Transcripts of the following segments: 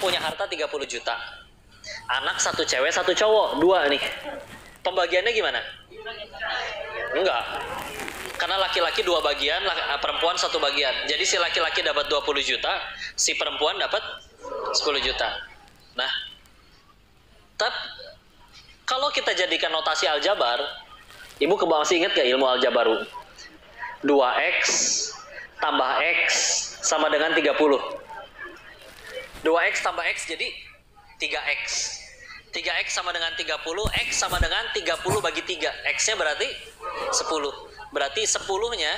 punya harta 30 juta. Anak satu cewek, satu cowok, dua nih. Pembagiannya gimana? Enggak. Karena laki-laki dua bagian, perempuan satu bagian. Jadi si laki-laki dapat 20 juta, si perempuan dapat 10 juta. Nah, kalau kita jadikan notasi aljabar, ibu masih ingat gak ilmu aljabaru? 2x tambah x sama dengan 30. 2x tambah x jadi 3x. 3x sama dengan 30, x sama dengan 30 bagi 3. X-nya berarti 10. Berarti 10-nya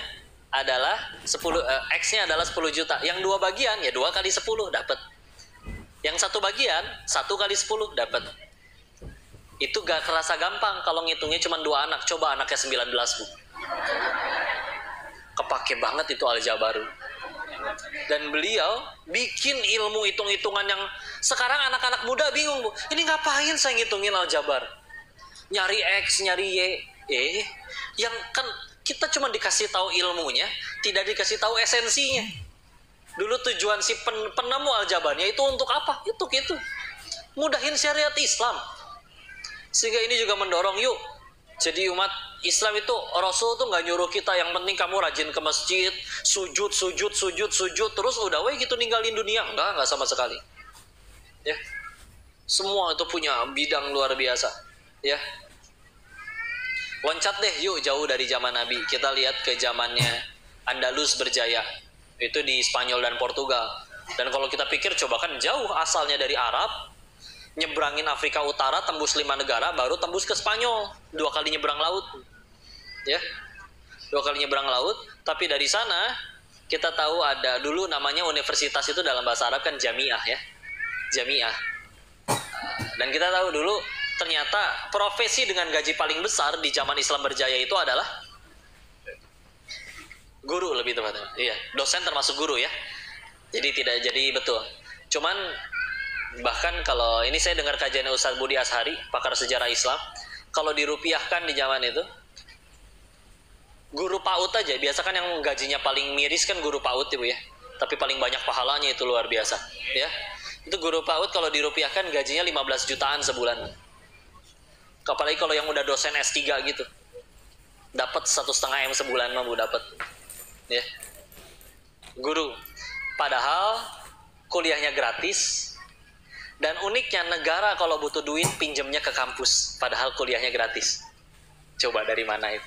adalah 10, x-nya adalah 10 juta. Yang dua bagian ya 2 kali 10 dapat. Yang satu bagian 1 kali 10 dapat. Itu gak kerasa gampang kalau ngitungnya cuma 2 anak. Coba anaknya 19, Bu. Kepake banget itu aljabaru. Dan beliau bikin ilmu hitung-hitungan yang sekarang anak-anak muda bingung, Bu. Ini ngapain saya ngitungin aljabar? Nyari X, nyari Y. Yang kan kita cuma dikasih tahu ilmunya, tidak dikasih tahu esensinya. Dulu tujuan si penemu aljabarnya itu untuk apa? Itu. Mudahin syariat Islam. Sehingga ini juga mendorong, yuk. Jadi umat Islam itu Rasul tuh nggak nyuruh kita yang penting kamu rajin ke masjid, sujud, terus udah gitu ninggalin dunia. Enggak sama sekali. Ya. Semua itu punya bidang luar biasa. Ya. Loncat deh yuk jauh dari zaman Nabi. Kita lihat ke zamannya Andalus berjaya. Itu di Spanyol dan Portugal. Dan kalau kita pikir coba kan jauh asalnya dari Arab, nyebrangin Afrika Utara, tembus 5 negara, baru tembus ke Spanyol. 2 kali nyebrang laut. Ya. 2 kali nyebrang laut, tapi dari sana kita tahu ada dulu namanya universitas itu dalam bahasa Arab kan jamiah ya. Jamiah. Dan kita tahu dulu ternyata profesi dengan gaji paling besar di zaman Islam berjaya itu adalah guru lebih tepatnya. Iya, dosen termasuk guru ya. Jadi betul. Cuman bahkan kalau ini saya dengar kajian Ustaz Budi Ashari, pakar sejarah Islam, kalau dirupiahkan di zaman itu, guru PAUD aja, biasa kan yang gajinya paling miris kan guru PAUD Ibu ya, tapi paling banyak pahalanya itu luar biasa ya. Itu guru PAUD kalau dirupiahkan gajinya 15 jutaan sebulan. Apalagi kalau yang udah dosen S3 gitu, dapat 1,5 M sebulan mah Bu dapat ya. Guru, padahal kuliahnya gratis. Dan uniknya negara kalau butuh duit pinjemnya ke kampus, padahal kuliahnya gratis. Coba dari mana itu?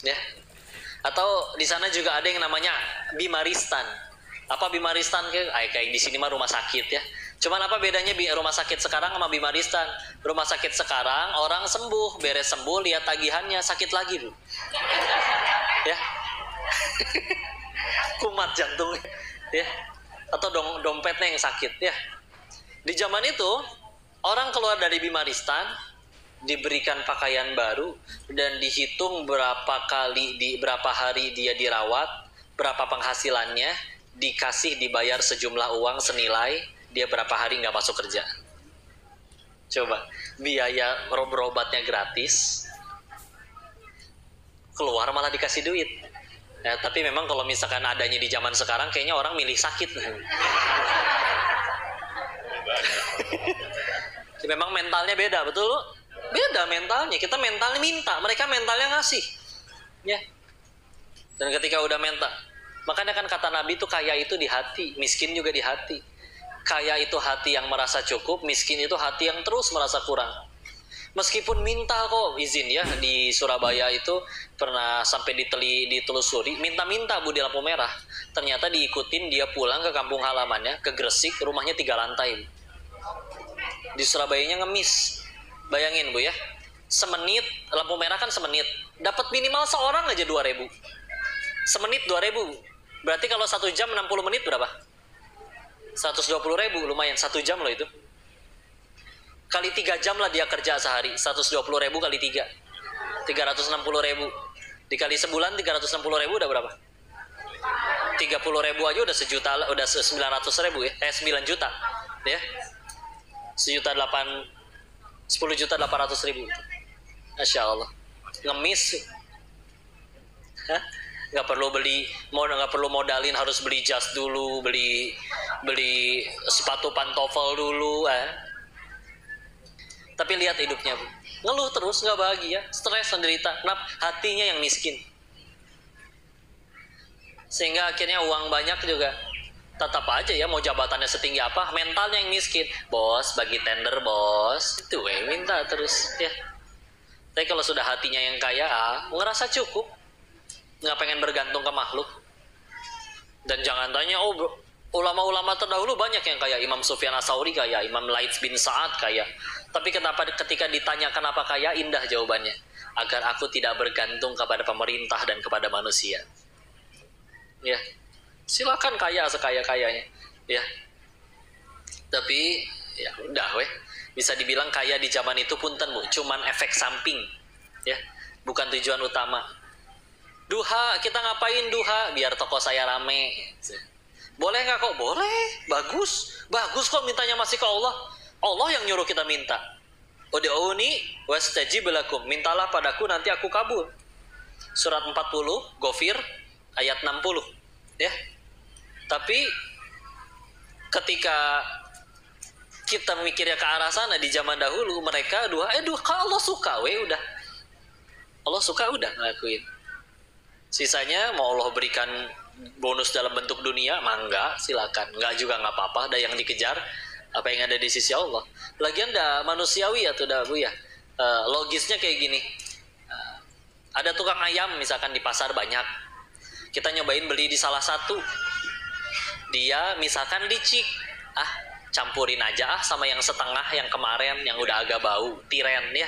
Ya. Atau di sana juga ada yang namanya Bimaristan. Apa Bimaristan? Kayak di sini mah rumah sakit ya. Cuman apa bedanya rumah sakit sekarang sama Bimaristan? Rumah sakit sekarang orang sembuh, beres sembuh lihat tagihannya sakit lagi Bu. Ya. Kumat jantung ya. Atau dompetnya yang sakit ya. Di zaman itu, orang keluar dari Bimaristan, diberikan pakaian baru, dan dihitung berapa hari dia dirawat, berapa penghasilannya, dibayar sejumlah uang senilai, dia berapa hari nggak masuk kerja. Coba, biaya berobatnya gratis, keluar malah dikasih duit. Ya, tapi memang kalau misalkan adanya di zaman sekarang, kayaknya orang milih sakit. Memang mentalnya beda, betul? Beda mentalnya. Kita mentalnya minta, mereka mentalnya ngasih. Ya. Dan ketika udah minta, makanya kan kata Nabi itu kaya itu di hati, miskin juga di hati. Kaya itu hati yang merasa cukup, miskin itu hati yang terus merasa kurang. Meskipun minta kok izin ya, di Surabaya itu pernah sampai ditelusuri, minta-minta Bu di lampu merah. Ternyata diikutin, dia pulang ke kampung halamannya, ke Gresik, rumahnya 3 lantai. Di Surabayanya ngemis. Bayangin Bu ya, semenit, lampu merah kan semenit, dapat minimal seorang aja 2.000. Semenit 2.000. Berarti kalau 1 jam 60 menit berapa? 120.000, lumayan. 1 jam loh itu. Kali 3 jam lah dia kerja sehari. 120.000 kali 3. 360.000. Dikali sebulan 360.000 udah berapa? 30.000 aja udah sejuta, udah 900.000 ya. 9 juta. Ya. 10.800.000. Masya Allah. Ngemis. Hah? nggak perlu modalin harus beli jas dulu, beli sepatu pantofel dulu. Tapi lihat hidupnya, Bu. Ngeluh terus, nggak bahagia, stres, menderita. Kenapa? Hatinya yang miskin. Sehingga akhirnya uang banyak juga tetap aja ya, mau jabatannya setinggi apa, mentalnya yang miskin. Bos, bagi tender bos, itu minta terus ya. Tapi kalau sudah hatinya yang kaya, ngerasa cukup, nggak pengen bergantung ke makhluk. Dan jangan tanya, ulama-ulama terdahulu banyak yang kaya. Imam Sufyan Ats-Tsauri kaya, Imam Laits bin Sa'ad kaya. Tapi kenapa ketika ditanya kenapa kaya, indah jawabannya. Agar aku tidak bergantung kepada pemerintah dan kepada manusia. Ya, silakan kaya sekaya-kayanya. Ya. Tapi ya udah bisa dibilang kaya di zaman itu punten, Bu, cuman efek samping. Ya, bukan tujuan utama. Duha, kita ngapain duha? Biar toko saya rame. Boleh nggak kok? Boleh, bagus kok, mintanya masih ke Allah. Allah yang nyuruh kita minta. Ud'uni wastajib lakum, mintalah padaku nanti aku kabul. Surat 40 Ghafir ayat 60 ya. Tapi ketika kita mikirnya ke arah sana di zaman dahulu, mereka duha kalau Allah suka udah. Allah suka udah ngelakuin. Sisanya mau Allah berikan bonus dalam bentuk dunia, mangga, silakan. Enggak juga nggak apa-apa, ada yang dikejar apa yang ada di sisi Allah. Lagian dah manusiawi ya tuh dah, Bu ya. Logisnya kayak gini. Ada tukang ayam misalkan di pasar banyak. Kita nyobain beli di salah satu. Dia misalkan licik. Campurin aja sama yang setengah yang kemarin yang udah agak bau, tiren ya.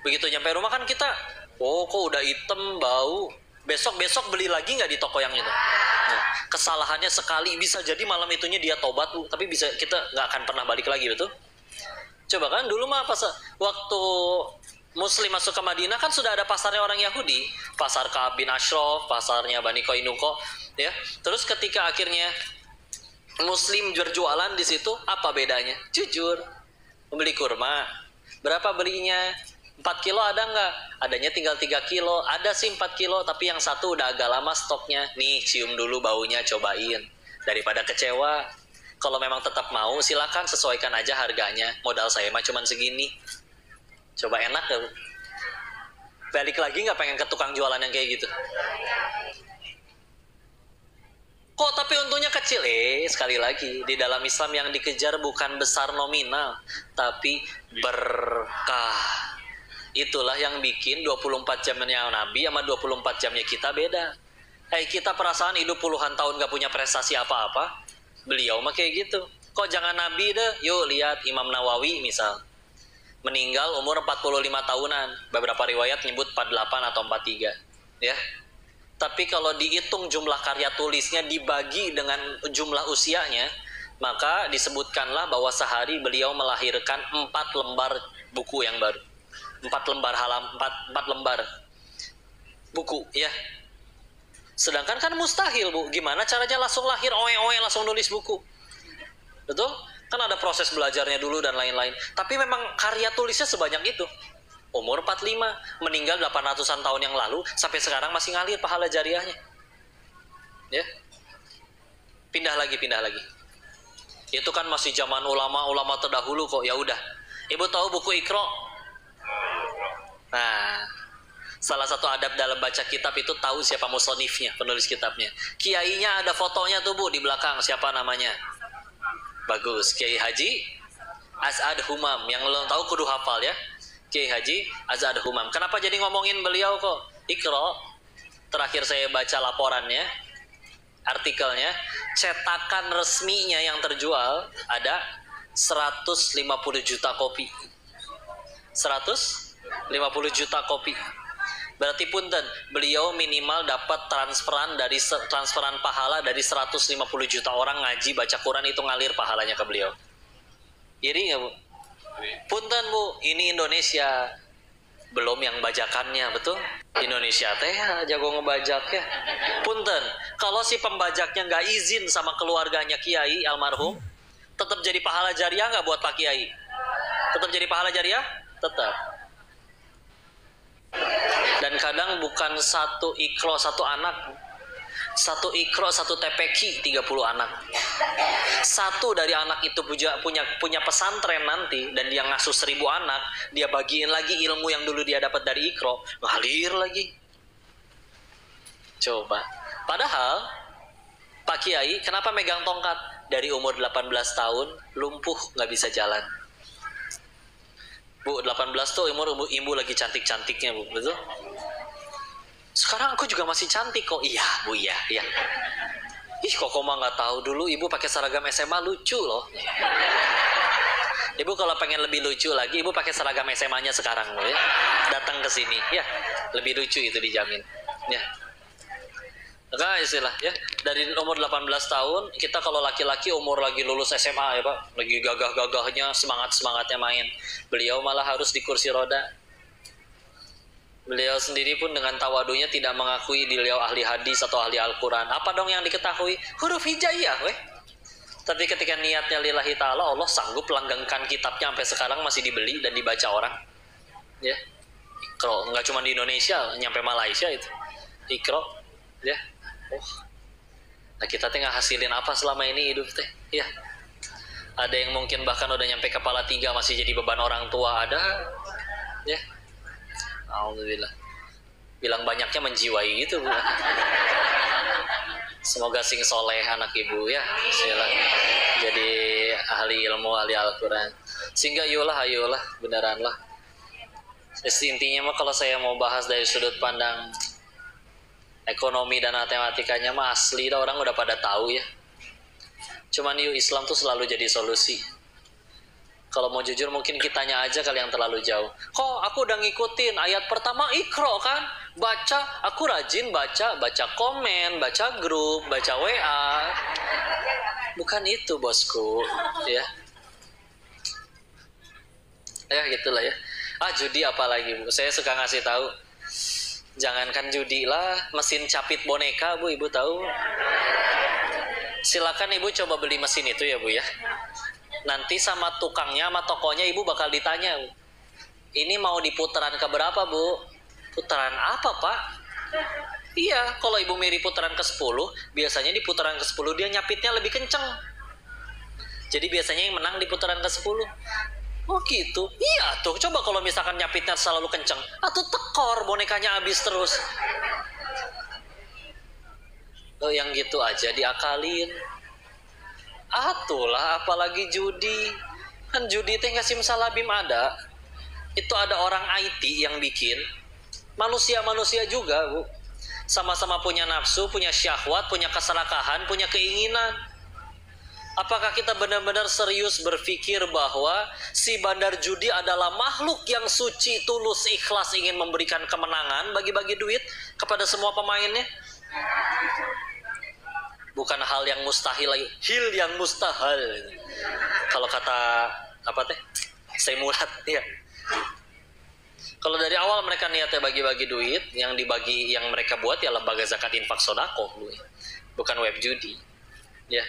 Begitu nyampe rumah kan kita, kok udah hitam, bau. Besok beli lagi nggak di toko yang itu? Nah, kesalahannya sekali, bisa jadi malam itunya dia tobat, Bu, tapi bisa kita nggak akan pernah balik lagi, betul? Coba kan dulu mah waktu Muslim masuk ke Madinah kan sudah ada pasarnya orang Yahudi, pasar Ka'ab bin Ashraf, pasarnya Bani Qainuqa, ya. Terus ketika akhirnya Muslim berjualan di situ, apa bedanya? Jujur, membeli kurma, berapa belinya? 4 kilo ada nggak? Adanya tinggal 3 kilo. Ada sih 4 kilo, tapi yang satu udah agak lama stoknya. Nih, cium dulu baunya, cobain. Daripada kecewa. Kalau memang tetap mau, silakan sesuaikan aja harganya. Modal saya mah cuman segini. Coba enak ya, Bu? Balik lagi nggak pengen ke tukang jualan yang kayak gitu? Kok tapi untungnya kecil? Sekali lagi, di dalam Islam yang dikejar bukan besar nominal, tapi berkah. Itulah yang bikin 24 jamnya Nabi sama 24 jamnya kita beda. Kita perasaan hidup puluhan tahun gak punya prestasi apa-apa. Beliau mah kayak gitu. Kok jangan Nabi deh? Yuk lihat Imam Nawawi misal. Meninggal umur 45 tahunan. Beberapa riwayat nyebut 48 atau 43. Ya. Tapi kalau dihitung jumlah karya tulisnya dibagi dengan jumlah usianya, maka disebutkanlah bahwa sehari beliau melahirkan 4 lembar buku yang baru. 4 lembar buku ya. Sedangkan kan mustahil, Bu. Gimana caranya langsung lahir langsung nulis buku? Betul? Kan ada proses belajarnya dulu dan lain-lain. Tapi memang karya tulisnya sebanyak itu. Umur 45, meninggal 800-an tahun yang lalu, sampai sekarang masih ngalir pahala jariahnya. Ya. Pindah lagi. Itu kan masih zaman ulama terdahulu kok. Ya udah. Ibu tahu buku Iqra? Nah, salah satu adab dalam baca kitab itu tahu siapa musonifnya, penulis kitabnya. Kiainya ada fotonya tuh, Bu, di belakang. Siapa namanya? Bagus, Kiai Haji As'ad Humam. Yang lo tahu kudu hafal ya. Kiai Haji As'ad Humam. Kenapa jadi ngomongin beliau kok? Iqra. Terakhir saya baca laporannya, artikelnya, cetakan resminya yang terjual ada 150 juta kopi. 150 juta kopi. Berarti punten, beliau minimal dapat transferan pahala dari 150 juta orang ngaji baca Quran, itu ngalir pahalanya ke beliau. Iri nggak, Bu? Punten, Bu, ini Indonesia, belum yang bajakannya, betul? Indonesia teh jago ngebajak ya. Punten, kalau si pembajaknya nggak izin sama keluarganya Kiai almarhum, tetap jadi pahala jariah nggak buat Pak Kiai? Tetap jadi pahala jariah? Tetap. Dan Dan kadang bukan satu ikro satu anak, satu ikro satu TPQ 30 anak. Satu dari anak itu punya pesantren nanti, dan dia ngasuh 1000 anak, dia bagiin lagi ilmu yang dulu dia dapat dari ikro, ngalir lagi. Coba. Padahal Pak Kiai kenapa megang tongkat? Dari umur 18 tahun lumpuh, nggak bisa jalan. Bu, 18 tuh umur ibu lagi cantik-cantiknya, Bu. Betul? Sekarang aku juga masih cantik kok. Iya, Bu, iya. Ih, kok mah nggak tahu, dulu ibu pakai seragam SMA lucu loh. Ibu kalau pengen lebih lucu lagi, ibu pakai seragam SMA-nya sekarang loh ya. Datang ke sini, ya. Lebih lucu itu dijamin. Ya. Maka istilah ya, dari umur 18 tahun, kita kalau laki-laki umur lagi lulus SMA ya Pak, lagi gagah-gagahnya, semangat-semangatnya main. Beliau malah harus di kursi roda. Beliau sendiri pun dengan tawadunya tidak mengakui beliau ahli hadis atau ahli Al-Quran. Apa dong yang diketahui? Huruf hijaiyah weh. Tapi ketika niatnya lillahi ta'ala, Allah sanggup langgengkan kitabnya sampai sekarang masih dibeli dan dibaca orang. Ya, Ikro, nggak cuma di Indonesia, nyampe Malaysia itu Ikro, ya. Nah kita tengah hasilin apa selama ini hidup teh? Ya, ada yang mungkin bahkan udah nyampe kepala 3 masih jadi beban orang tua, ada, ya. Alhamdulillah. Bilang banyaknya menjiwai gitu, Bu. Semoga sing soleh anak ibu ya, sila jadi ahli ilmu, ahli Al-Quran. Sehingga ayolah beneran lah. Intinya mah kalau saya mau bahas dari sudut pandang ekonomi dan matematikanya mah asli dah, orang udah pada tahu ya. Cuman yuk, Islam tuh selalu jadi solusi. Kalau mau jujur mungkin kitanya aja kali yang terlalu jauh. Kok aku udah ngikutin ayat pertama Iqra kan? Baca, aku rajin baca komen, baca grup, baca WA. Bukan itu bosku, ya. Ya gitulah ya. Judi apalagi, Bu. Saya suka ngasih tahu. Jangankan judi lah, mesin capit boneka, Bu, ibu tahu. Silakan ibu coba beli mesin itu ya, Bu ya. Nanti sama tukangnya, sama tokonya ibu bakal ditanya, Bu. Ini mau di putaran keberapa, Bu? Putaran apa, Pak? Iya, kalau ibu mirip putaran ke-10, biasanya di putaran ke-10 dia nyapitnya lebih kenceng. Jadi biasanya yang menang di putaran ke-10. Oh gitu? Iya tuh, coba kalau misalkan nyapitnya selalu kenceng, atau tekor bonekanya habis terus. Oh yang gitu aja diakalin. Atulah apalagi judi. Kan judi teh nggak simsalabim ada. Itu ada orang IT yang bikin. Manusia-manusia juga, Bu. Sama-sama punya nafsu, punya syahwat, punya keserakahan, punya keinginan. Apakah kita benar-benar serius berpikir bahwa si bandar judi adalah makhluk yang suci, tulus, ikhlas ingin memberikan kemenangan, bagi-bagi duit kepada semua pemainnya? Bukan hal yang mustahil lagi, hil yang mustahil. Kalau kata apa teh? Semulat ya. Kalau dari awal mereka niatnya bagi-bagi duit, yang dibagi yang mereka buat ya lembaga zakat infak sodako, bukan web judi, ya.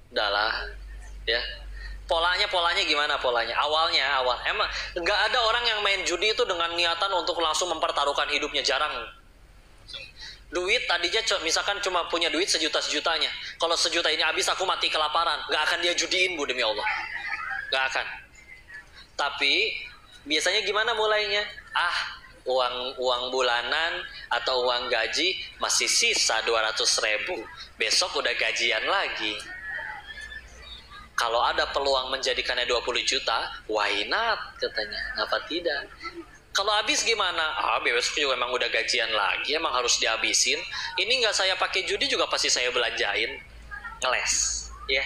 Udahlah, ya. Polanya gimana polanya? Awal emang nggak ada orang yang main judi itu dengan niatan untuk langsung mempertaruhkan hidupnya, jarang. Duit tadinya misalkan cuma punya duit sejuta-sejutanya. Kalau sejuta ini habis aku mati kelaparan, nggak akan dia judiin, Bu, demi Allah. Nggak akan. Tapi biasanya gimana mulainya? Uang bulanan atau uang gaji masih sisa 200.000. Besok udah gajian lagi. Kalau ada peluang menjadikannya 20 juta, why not katanya? Kenapa tidak? Kalau habis gimana? Besok juga emang udah gajian lagi, emang harus dihabisin. Ini nggak saya pakai judi juga pasti saya belanjain. Ngeles, ya.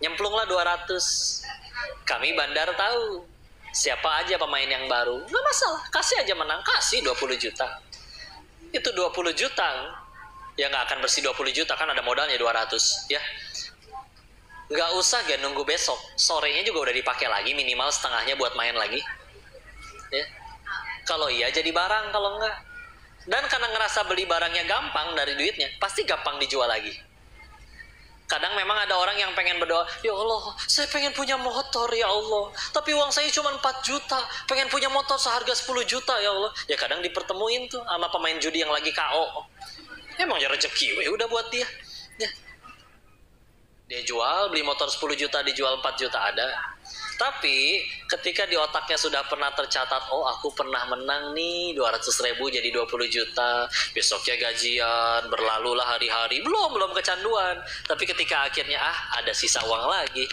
Nyemplunglah 200. Kami bandar tahu siapa aja pemain yang baru. Nggak masalah, kasih aja menang, kasih 20 juta. Itu 20 juta. Ya nggak akan bersih 20 juta, kan ada modalnya 200, ya. Nggak usah nunggu besok, sorenya juga udah dipakai lagi, minimal setengahnya buat main lagi, ya. Kalau iya jadi barang, kalau enggak, dan karena ngerasa beli barangnya gampang dari duitnya, pasti gampang dijual lagi. Kadang memang ada orang yang pengen berdoa, ya Allah, saya pengen punya motor ya Allah, tapi uang saya cuma 4 juta, pengen punya motor seharga 10 juta ya Allah. Ya kadang dipertemuin tuh sama pemain judi yang lagi KO. Emang ya rezeki, udah buat dia. Ya. Dia jual, beli motor 10 juta, dijual 4 juta ada. Tapi ketika di otaknya sudah pernah tercatat, oh aku pernah menang nih 200.000 jadi 20 juta, besoknya gajian, berlalulah hari-hari, belum kecanduan. Tapi ketika akhirnya ada sisa uang lagi,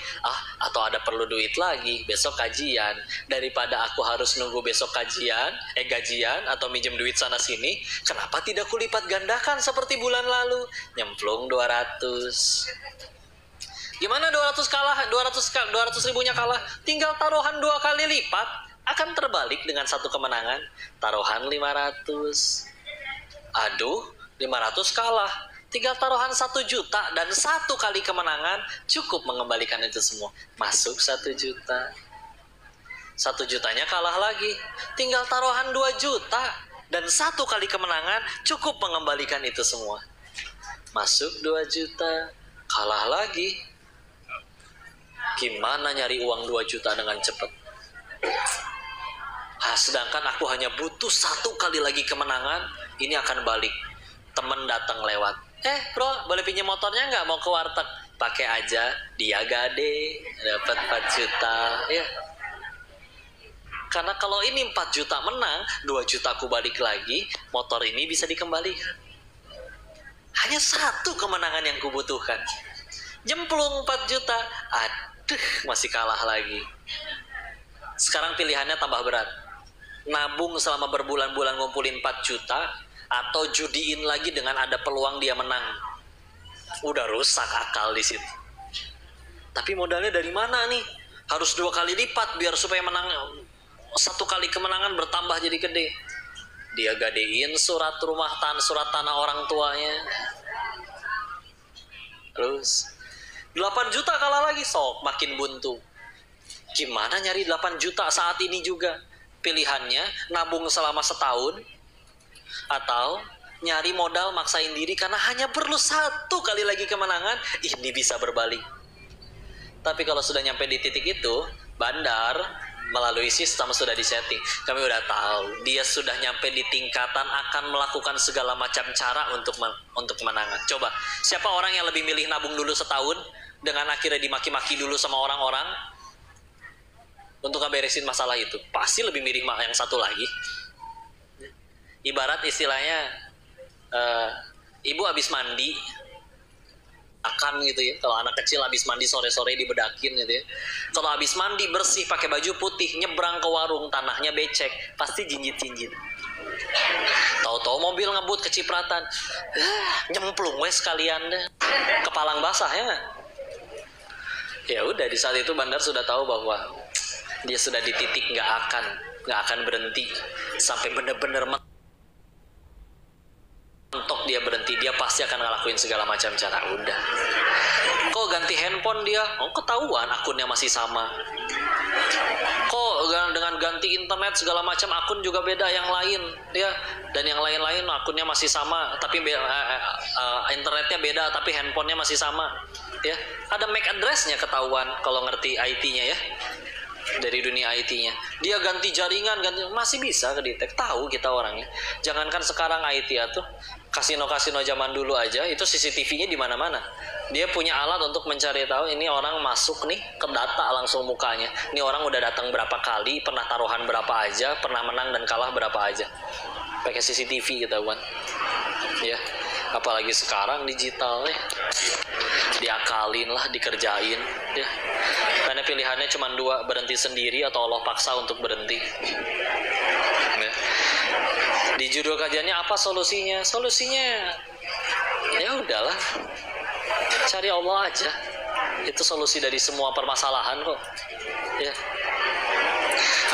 atau ada perlu duit lagi, besok gajian, daripada aku harus nunggu besok gajian atau minjem duit sana sini, kenapa tidak kulipat gandakan seperti bulan lalu? Nyemplung 200. Gimana 200 ribunya kalah? Tinggal taruhan 2 kali lipat, akan terbalik dengan 1 kemenangan. Taruhan 500. Aduh, 500 kalah. Tinggal taruhan 1 juta dan 1 kali kemenangan cukup mengembalikan itu semua. Masuk 1 juta. 1 jutanya kalah lagi. Tinggal taruhan 2 juta dan 1 kali kemenangan cukup mengembalikan itu semua. Masuk 2 juta, kalah lagi. Gimana nyari uang 2 juta dengan cepat? Sedangkan aku hanya butuh 1 kali lagi kemenangan, ini akan balik. Temen datang lewat. Bro, boleh pinjam motornya nggak? Mau ke warteg? Pakai aja, dia gade, dapat 4 juta. Ya. Karena kalau ini 4 juta menang, 2 juta aku balik lagi, motor ini bisa dikembalikan. Hanya 1 kemenangan yang kubutuhkan. Jemplung 4 juta, masih kalah lagi. Sekarang pilihannya tambah berat. Nabung selama berbulan-bulan ngumpulin 4 juta, atau judiin lagi dengan ada peluang dia menang. Udah rusak akal di situ. Tapi modalnya dari mana nih? Harus 2 kali lipat biar supaya menang. 1 kali kemenangan bertambah jadi gede. Dia gadein surat tanah orang tuanya. Terus 8 juta kalah lagi, sok makin buntu. Gimana nyari 8 juta saat ini juga? Pilihannya nabung selama setahun, atau nyari modal maksain diri karena hanya perlu 1 kali lagi kemenangan, ini bisa berbalik. Tapi kalau sudah nyampe di titik itu, bandar melalui sistem sudah disetting. Kami udah tahu, dia sudah nyampe di tingkatan akan melakukan segala macam cara untuk kemenangan. Coba, siapa orang yang lebih milih nabung dulu setahun, dengan akhirnya dimaki-maki dulu sama orang-orang untuk ngeberesin masalah itu? Pasti lebih milih yang satu lagi. Ibarat istilahnya, ibu habis mandi, akan gitu ya. Kalau anak kecil habis mandi sore-sore dibedakin gitu ya. Kalau habis mandi bersih pakai baju putih, nyebrang ke warung, tanahnya becek, pasti jinjit-jinjit. Tahu-tahu mobil ngebut kecipratan, nyemplung wes sekalian deh, kepalang basah ya. Ya udah, di saat itu bandar sudah tahu bahwa dia sudah di titik nggak akan berhenti sampai benar-benar mentok dia berhenti. Dia pasti akan ngelakuin segala macam cara. Udah, kok ganti handphone dia, ketahuan akunnya masih sama. Kok dengan ganti internet segala macam akun juga beda yang lain ya, dan yang lain-lain akunnya masih sama tapi internetnya beda tapi handphonenya masih sama ya. Ada MAC address-nya ketahuan kalau ngerti IT-nya ya, dari dunia IT-nya. Dia ganti jaringan, masih bisa kedetek, tahu kita orangnya. Jangankan sekarang IT tuh, kasino-kasino zaman dulu aja itu CCTV-nya di mana-mana. Dia punya alat untuk mencari tahu ini orang masuk nih, ke data langsung mukanya. Ini orang udah datang berapa kali, pernah taruhan berapa aja, pernah menang dan kalah berapa aja. Pakai CCTV gitu kan. Ya, apalagi sekarang digital ya. Diakalin lah, dikerjain ya. Karena pilihannya cuma 2, berhenti sendiri atau Allah paksa untuk berhenti ya. Di judul kajiannya apa solusinya? Solusinya ya udahlah, cari Allah aja. Itu solusi dari semua permasalahan kok ya.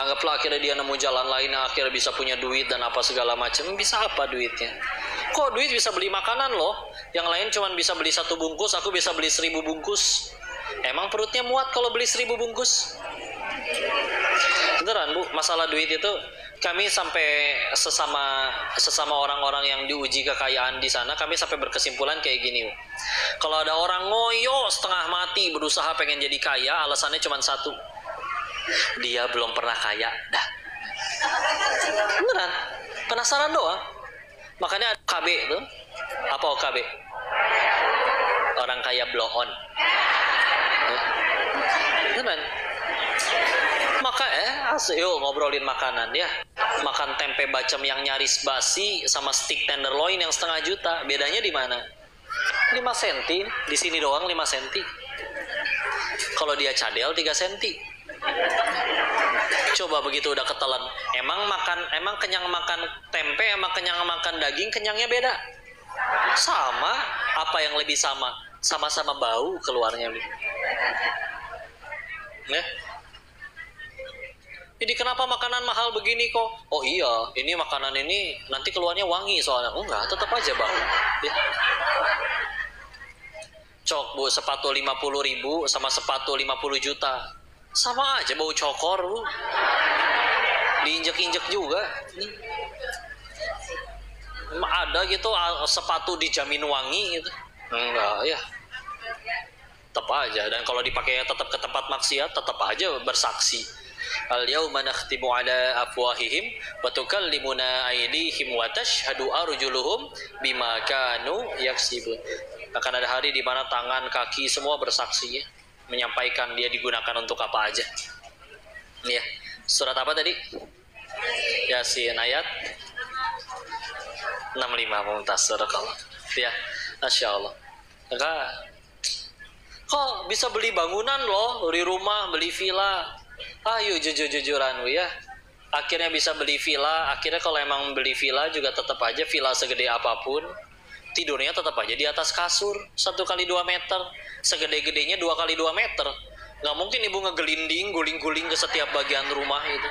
Anggaplah akhirnya dia nemu jalan lain, akhirnya bisa punya duit dan apa segala macam. Bisa apa duitnya? Kok duit bisa beli makanan loh, yang lain cuma bisa beli 1 bungkus, aku bisa beli 1000 bungkus. Emang perutnya muat kalau beli 1000 bungkus? Beneran Bu, masalah duit itu kami sampai sesama orang-orang yang diuji kekayaan di sana, kami sampai berkesimpulan kayak gini. Kalau ada orang ngoyo setengah mati berusaha pengen jadi kaya, alasannya cuma satu, dia belum pernah kaya. Dah. Beneran, penasaran doang. Makanya KB itu, apa OKB? Orang kaya blow on. Beneran. Maka yuk ngobrolin makanan ya. Makan tempe bacem yang nyaris basi sama steak tenderloin yang setengah juta, bedanya di mana? 5 cm, di sini doang 5 cm. Kalau dia cadel 3 cm. Coba begitu udah ketelan, emang kenyang makan tempe sama kenyang makan daging, kenyangnya beda. Sama, apa yang lebih sama? Sama-sama bau keluarnya. Ya. Jadi kenapa makanan mahal begini kok? Oh iya, ini makanan ini nanti keluarnya wangi soalnya. Enggak, tetap aja bau. Ya. Cok bu, sepatu 50.000 sama sepatu 50 juta. Sama aja bau cokor bu. Diinjek-injek juga. Ada gitu sepatu dijamin wangi gitu. Enggak ya. Tetap aja. Dan kalau dipakai tetap ke tempat maksiat, tetap aja bersaksi. Al-yawma nakhtimu ala afwahihim wa tukallimuna aydihim wa tashhadu arjuluhum bima kanu yaksibun. Akan ada hari di mana tangan, kaki semua bersaksi ya, menyampaikan dia digunakan untuk apa aja. Ya, surat apa tadi? Yasin ayat 65 Mumtaz Surakallah. Ya, Masya Allah. Maka kok bisa beli bangunan loh, beli rumah, beli villa. Ayo jujur-jujuran ya. Akhirnya bisa beli villa. Akhirnya kalau emang beli villa juga tetap aja villa segede apapun, tidurnya tetap aja di atas kasur 1 kali 2 meter. Segede-gedenya 2 kali 2 meter. Nggak mungkin ibu ngegelinding, guling-guling ke setiap bagian rumah itu.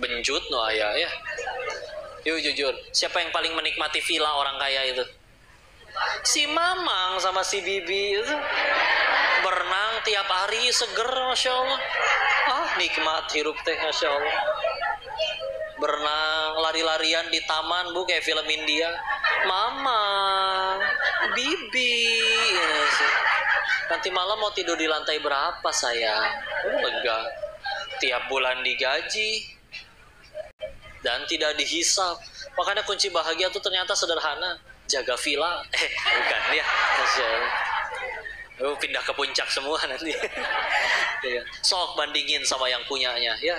Benjut no ayah ya. Yuk jujur, siapa yang paling menikmati villa orang kaya itu? Si Mamang sama si Bibi itu. Berenang tiap hari seger, Masya Allah. Nikmat hirup teh, Masya Allah. Berenang, lari-larian di taman bu, kayak film India. Mama, Bibi. Nanti malam mau tidur di lantai berapa sayang? Lega. Tiap bulan digaji dan tidak dihisap. Makanya kunci bahagia itu ternyata sederhana. Jaga villa. Bukan ya, Masya Allah. Pindah ke puncak semua nanti. Sok bandingin sama yang punyanya ya.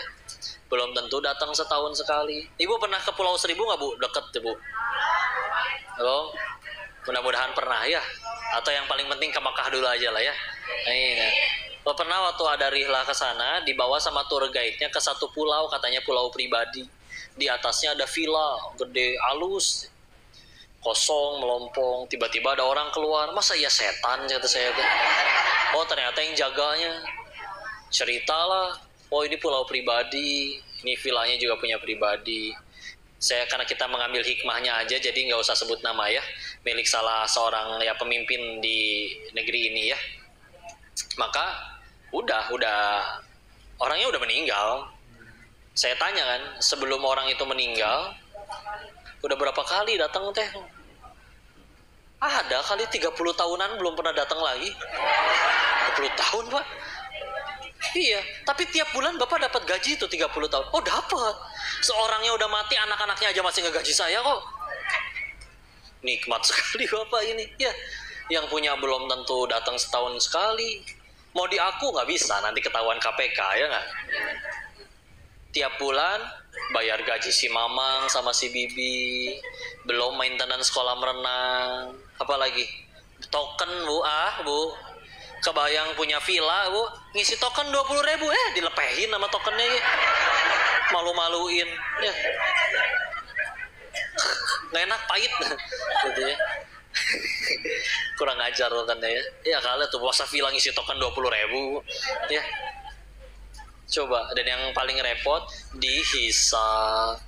Belum tentu datang setahun sekali. Ibu pernah ke Pulau Seribu nggak bu? Deket ya bu. Halo, mudah-mudahan pernah ya. Atau yang paling penting ke Makkah dulu aja lah ya. Nah, pernah waktu ada rihlah ke sana, dibawa sama tour guide-nya ke satu pulau, katanya pulau pribadi. Di atasnya ada villa gede, halus, kosong, melompong. Tiba-tiba ada orang keluar. Masa iya setan, kata saya tuh. Oh ternyata yang jaganya. Ceritalah, oh ini pulau pribadi, ini villanya juga punya pribadi. Karena kita mengambil hikmahnya aja, jadi nggak usah sebut nama ya. Milik salah seorang ya pemimpin di negeri ini ya. Maka udah orangnya udah meninggal. Saya tanya kan, sebelum orang itu meninggal, udah berapa kali datang teh? Ada kali 30 tahunan belum pernah datang lagi. 30 tahun pak? Iya, tapi tiap bulan bapak dapat gaji itu 30 tahun. Oh dapat. Seorangnya udah mati, anak-anaknya aja masih ngegaji saya kok. Nikmat sekali bapak ini. Ya, yang punya belum tentu datang setahun sekali. Mau di aku nggak bisa, nanti ketahuan KPK ya nggak? Tiap bulan bayar gaji si Mamang sama si Bibi, belum maintenance kolam renang, apalagi token bu, bu kebayang punya villa bu, ngisi token 20.000, dilepehin sama tokennya ya. Malu-maluin ya, nggak enak, pahit gitu ya. Kurang ajar tokennya ya kali tuh puasa villa ngisi token 20.000 ya. Coba, dan yang paling repot dihisap.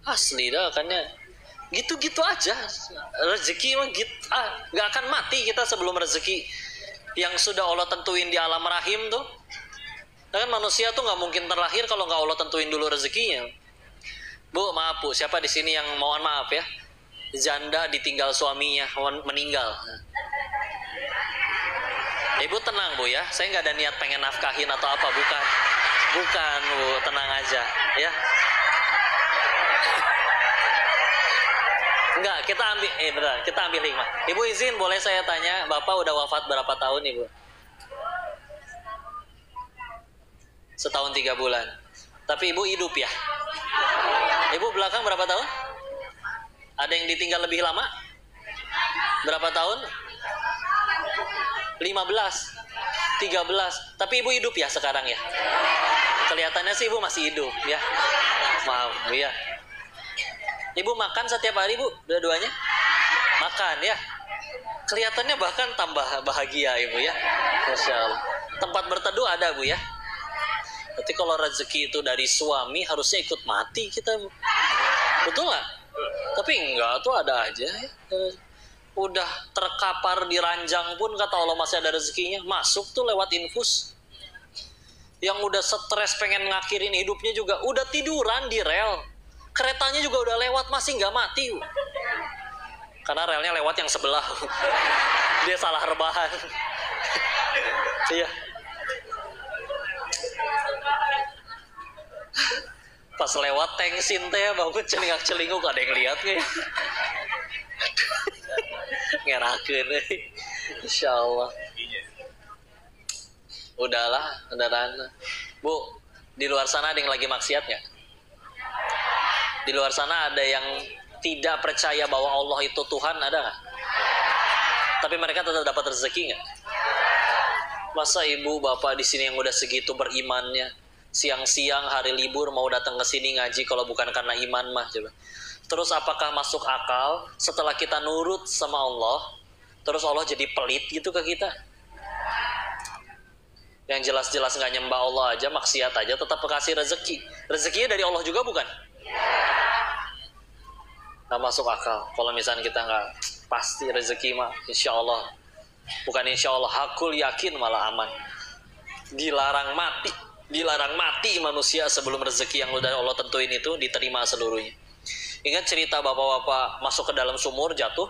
Asli dah kan ya. Gitu-gitu aja. Rezeki mah gitu. Gak akan mati kita sebelum rezeki yang sudah Allah tentuin di alam rahim tuh. Kan manusia tuh nggak mungkin terlahir kalau nggak Allah tentuin dulu rezekinya. Bu, maaf Bu, siapa di sini yang mohon maaf ya, janda ditinggal suaminya meninggal? Ibu tenang Bu ya, saya nggak ada niat pengen nafkahin atau apa, bukan Bu, tenang aja ya. Enggak, kita ambil hikmah. Ibu izin boleh saya tanya, Bapak udah wafat berapa tahun Ibu? Setahun 3 bulan. Tapi Ibu hidup ya? Ibu belakang berapa tahun? Ada yang ditinggal lebih lama? Berapa tahun? 15, 13. Tapi Ibu hidup ya sekarang ya? Kelihatannya sih Ibu masih hidup ya. Maaf Bu ya. Ibu makan setiap hari Bu? Dua-duanya? Makan ya? Kelihatannya bahkan tambah bahagia Ibu ya. Masya Allah. Tempat berteduh ada Bu ya? Berarti kalau rezeki itu dari suami harusnya ikut mati kita. Betul nggak? Tapi enggak, tuh ada aja ya. Udah terkapar di ranjang pun kata Allah masih ada rezekinya. Masuk tuh lewat infus. Yang udah stres pengen ngakhirin hidupnya juga udah tiduran di rel. Keretanya juga udah lewat masih nggak mati. Karena relnya lewat yang sebelah. Dia salah rebahan. Iya. Pas lewat tengsin teh bangun celingak-celinguk, ada yang lihat nggak ya? Ngerakeun Insya Allah. Udahlah, Bu, di luar sana ada yang lagi maksiat nggak? Di luar sana ada yang tidak percaya bahwa Allah itu Tuhan, ada nggak? Tapi mereka tetap dapat rezeki nggak? Masa ibu bapak di sini yang udah segitu berimannya, siang-siang hari libur mau datang ke sini ngaji kalau bukan karena iman mah, coba. Terus apakah masuk akal setelah kita nurut sama Allah, terus Allah jadi pelit gitu ke kita? Yang jelas-jelas nggak nyembah Allah aja, maksiat aja, tetap kasih rezeki. Rezekinya dari Allah juga bukan? Nggak masuk akal. Kalau misalnya kita nggak pasti rezeki mah, insya Allah. Bukan insya Allah, hakul yakin malah aman. Dilarang mati manusia sebelum rezeki yang udah Allah tentuin itu diterima seluruhnya. Ingat cerita bapak-bapak masuk ke dalam sumur jatuh,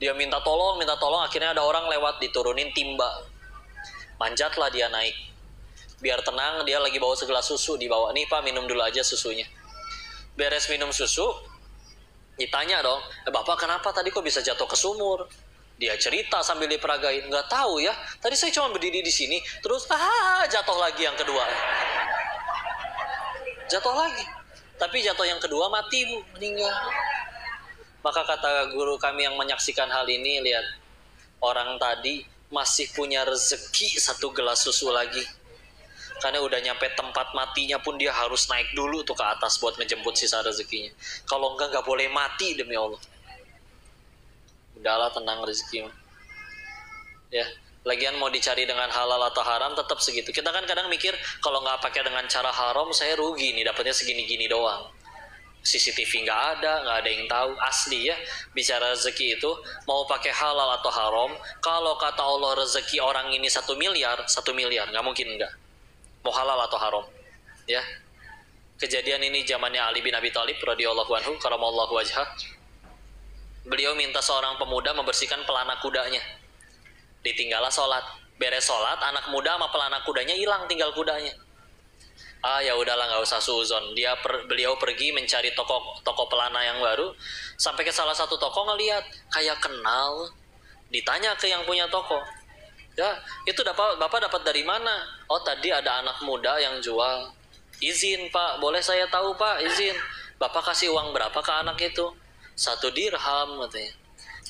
dia minta tolong, akhirnya ada orang lewat diturunin timba. Manjatlah dia naik. Biar tenang, dia lagi bawa segelas susu, dibawa. Nih Pak, minum dulu aja susunya. Beres minum susu, ditanya dong, Bapak kenapa tadi kok bisa jatuh ke sumur? Dia cerita sambil diperagain, nggak tahu ya, tadi saya cuma berdiri di sini, terus jatuh lagi yang kedua. Jatuh lagi. Tapi jatuh yang kedua mati Bu, meninggal. Maka kata guru kami yang menyaksikan hal ini, lihat, orang tadi masih punya rezeki 1 gelas susu lagi. Karena udah nyampe tempat matinya pun dia harus naik dulu tuh ke atas buat ngejemput sisa rezekinya. Kalau enggak boleh mati demi Allah. Udahlah, tenang rezeki. Ya, lagian mau dicari dengan halal atau haram tetap segitu. Kita kan kadang mikir kalau nggak pakai dengan cara haram saya rugi nih, dapatnya segini-gini doang. CCTV nggak ada yang tahu. Asli ya, bicara rezeki itu mau pakai halal atau haram, kalau kata Allah rezeki orang ini 1 miliar, nggak mungkin enggak. Mau halal atau haram, ya. Kejadian ini zamannya Ali bin Abi Thalib radhiyallahu anhu karamallahu wajhah. Beliau minta seorang pemuda membersihkan pelana kudanya. Ditinggallah sholat. Beres sholat, anak muda sama pelana kudanya hilang, tinggal kudanya. Ya udahlah, nggak usah suuzon. Beliau pergi mencari toko pelana yang baru, sampai ke salah satu toko ngelihat kayak kenal. Ditanya ke yang punya toko, ya itu bapak dapat dari mana? Oh tadi ada anak muda yang jual. Izin Pak, boleh saya tahu Pak? Izin. Bapak kasih uang berapa ke anak itu? 1 dirham katanya.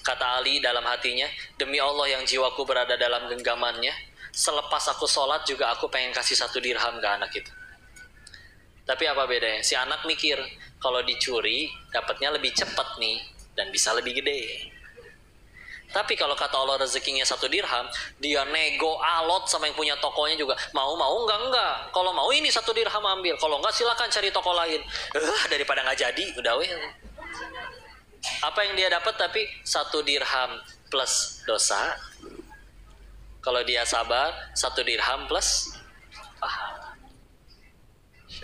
Kata Ali dalam hatinya, demi Allah yang jiwaku berada dalam genggamannya, selepas aku sholat juga aku pengen kasih 1 dirham ke anak itu. Tapi apa bedanya? Si anak mikir, kalau dicuri dapatnya lebih cepat nih dan bisa lebih gede. Tapi kalau kata Allah rezekinya 1 dirham, dia nego alot sama yang punya tokonya juga. Mau enggak. Kalau mau ini 1 dirham ambil. Kalau enggak silakan cari toko lain. Daripada nggak jadi, udah weh. Apa yang dia dapat? Tapi 1 dirham plus dosa. Kalau dia sabar, 1 dirham plus pahala.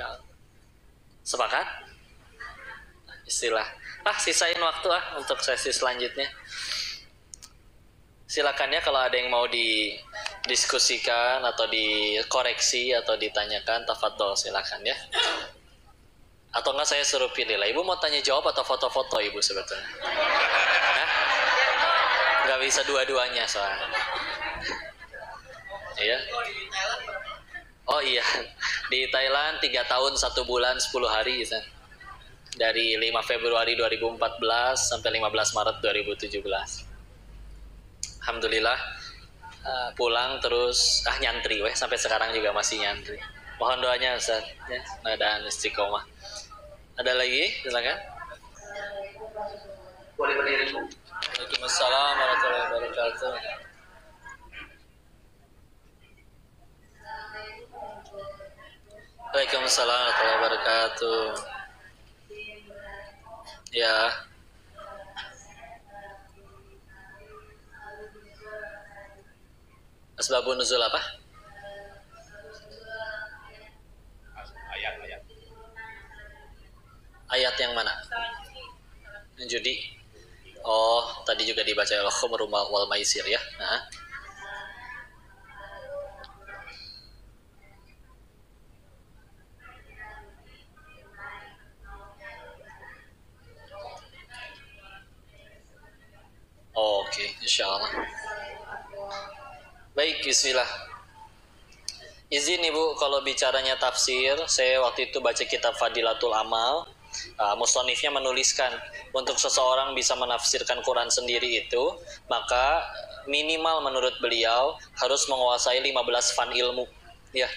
Insyaallah. Sepakat? Istilah. Sisain waktu untuk sesi selanjutnya. Silakan ya, kalau ada yang mau didiskusikan atau dikoreksi atau ditanyakan, tafadhol silakan ya. Atau enggak saya suruh pilih lah. Ibu mau tanya jawab atau foto-foto ibu sebetulnya? Nggak bisa dua-duanya soalnya. Iya. Oh iya, di Thailand 3 tahun 1 bulan 10 hari gitu. Dari 5 Februari 2014 sampai 15 Maret 2017. Alhamdulillah pulang terus nyantri sampai sekarang juga masih nyantri. Mohon doanya Ustaz ya, dan istiqomah. Ada lagi? Silakan. Boleh berdiri. Waalaikumsalam warahmatullahi wabarakatuh. Waalaikumsalam warahmatullahi wabarakatuh. Ya. Asbabun nuzul apa? Ayat-ayat. Ayat yang mana? Yang judi. Oh, tadi juga dibaca al-khamru wal maisir ya. Nah. Oke, insyaallah. Baik, bismillah. Izin Ibu, kalau bicaranya tafsir, saya waktu itu baca kitab Fadilatul Amal, musannifnya menuliskan untuk seseorang bisa menafsirkan Quran sendiri itu, maka minimal menurut beliau harus menguasai 15 fan ilmu, ya.